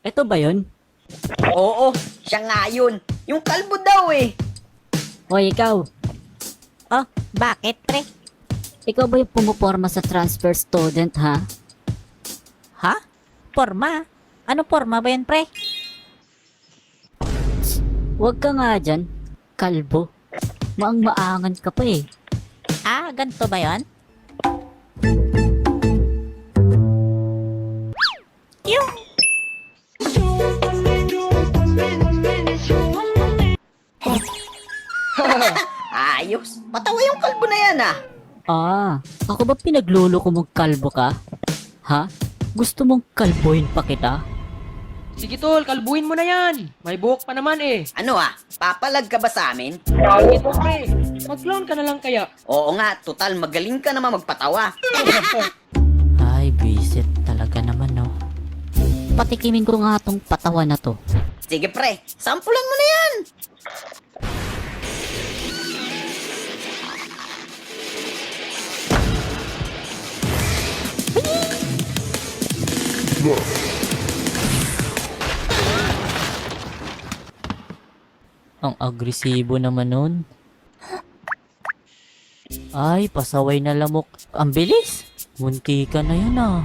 Ito ba yun? Oo, siya nga yun. Yung kalbo daw eh. Hoy, ikaw. Oh, bakit pre? Ikaw ba yung pumuporma sa transfer student, ha? Ha? Porma? Ano porma ba yan pre? Huwag ka nga dyan. Kalbo. Maang-maangan ka pa eh. Ah, ganito ba yan? Yung... Ayos. Patawa yung kalbo na yan ah. Ah, ako ba pinagluloko mong kalbo ka? Ha? Gusto mong kalbohin pa kita? Sige tol, kalbuhin mo na yan. May buhok pa naman eh. Ano ah, papalag ka ba sa amin? Sige tol pre, mag-clown ka na lang kaya. Oo nga, total magaling ka naman magpatawa. Ay, visit talaga naman, no? Patikimin ko nga tong patawa na to. Sige pre, sampulan mo na yan. Ang agresibo naman nun. Ay, pasaway na lamok. Ang bilis! Munti ka na yun ah.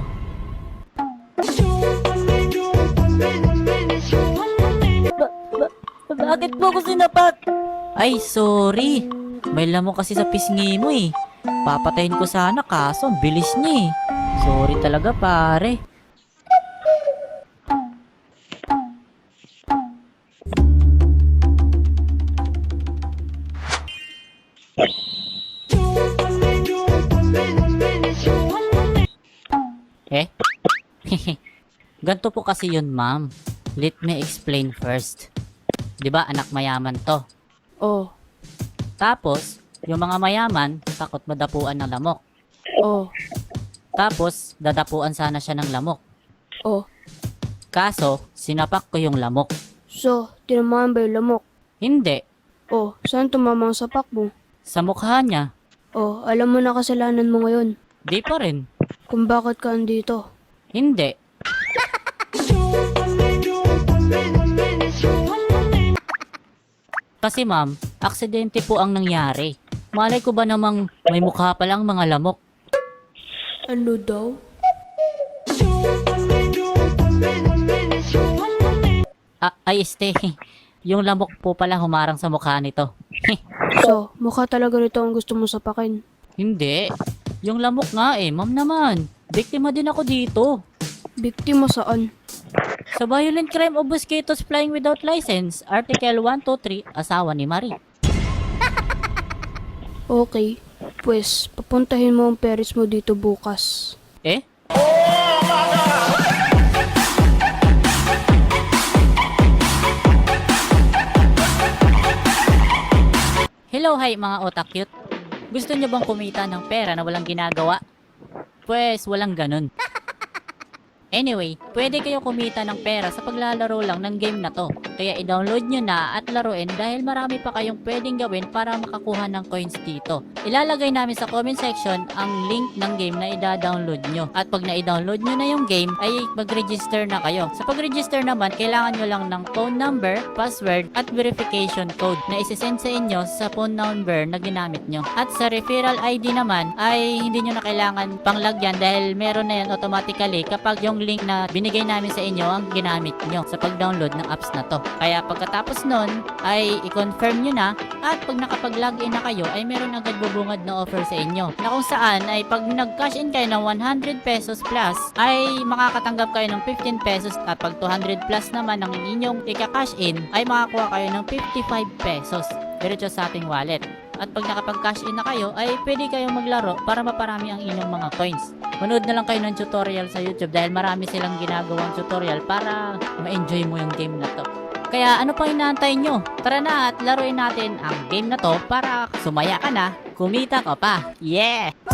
Bakit mo ko sinapat? Ay, sorry. May lamok kasi sa pisngi mo eh. Papatayin ko sana kaso ang bilis niya eh. Sorry talaga pare. Eh? Ganto po kasi yun, ma'am. Let me explain first. 'Di ba anak mayaman to? Oh, Tapos, yung mga mayaman, takot madapuan ng lamok. oh, Tapos, dadapuan sana siya ng lamok. oh. Kaso, sinapak ko yung lamok. So, tinamaan ba yung lamok? Hindi. Oh, saan tumama ang sapak mo? Sa mukha niya. Oh, alam mo na kasalanan mo ngayon. Di pa rin. Kung bakit ka andito. Hindi. Kasi ma'am, aksidente po ang nangyari. Malay ko ba namang may mukha palang mga lamok? Ano daw? Ay, yung lamok po pala humarang sa mukha nito. So, mukha talaga nito ang gusto mo sapakin. Hindi. Yung lamok nga eh, ma'am naman. Biktima din ako dito. Biktima saan? Sa Violent Crime of Mosquitoes Flying Without License, Article 123, asawa ni Marie. Okay, pues, papuntahin mo ang Paris mo dito bukas. Eh? Hello, hi mga otak cute. Gusto niyo bang kumita ng pera na walang ginagawa? Pues, walang ganun. Anyway, pwede kayo kumita ng pera sa paglalaro lang ng game na to. Kaya i-download nyo na at laruin dahil marami pa kayong pwedeng gawin para makakuha ng coins dito. Ilalagay namin sa comment section ang link ng game na i-download nyo. At pag na-download nyo na yung game, ay mag-register na kayo. Sa pag-register naman, kailangan nyo lang ng phone number, password, at verification code na isi-send sa inyo sa phone number na ginamit nyo. At sa referral ID naman, ay hindi nyo na kailangan panglagyan dahil meron na yan automatically kapag yung link na binigay namin sa inyo ang ginamit nyo sa pag-download ng apps na to. Kaya pagkatapos nun ay i-confirm nyo na at pag nakapag-login na kayo ay meron agad bubungad na offer sa inyo na kung saan ay pag nag-cash in kayo ng 100 pesos plus ay makakatanggap kayo ng 15 pesos at pag 200 plus naman ang inyong ika-cash in ay makakuha kayo ng 55 pesos diretso sa ating wallet. At pag nakapag-cash in na kayo, ay pwede kayong maglaro para maparami ang inyong mga coins. Manood na lang kayo ng tutorial sa YouTube dahil marami silang ginagawang tutorial para ma-enjoy mo yung game na to. Kaya ano pa inaantay nyo? Tara na at laruin natin ang game na to para sumaya ka na, kumita ka pa. Yeah!